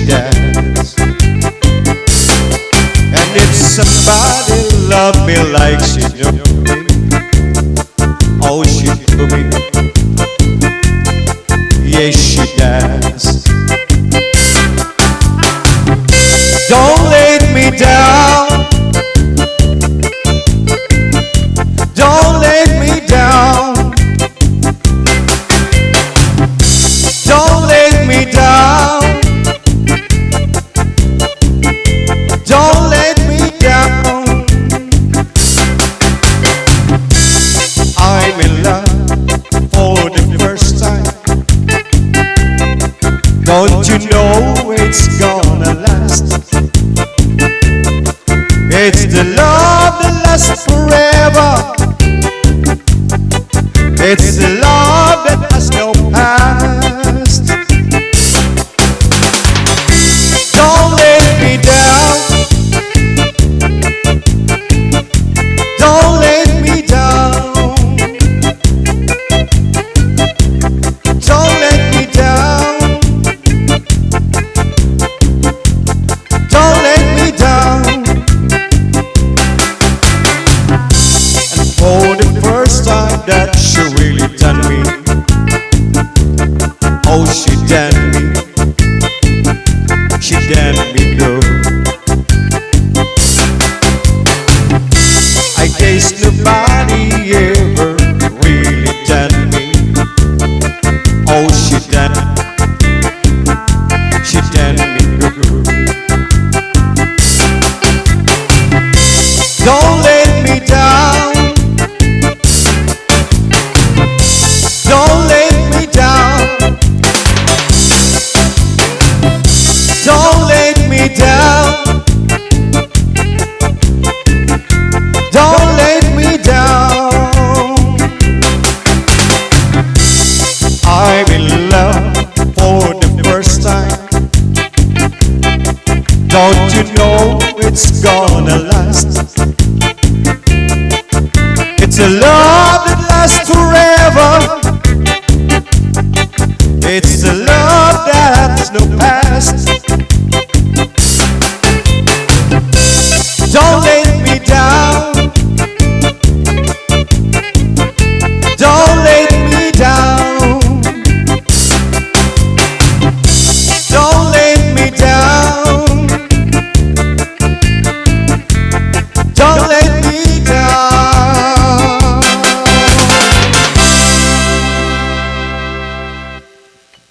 dance. And if somebody loved me like she knew me, oh, she knew me, yes, she danced. Don't let me down, don't let me down, don't let me down, don't let me down. I'm in love for the first time. Don't you know it's gonna last? It's the love that lasts forever. It's the love that has no past. Don't let me down, don't let me down, don't let me down, don't let me down. And for the first time that she really done me, oh, she done me, she done me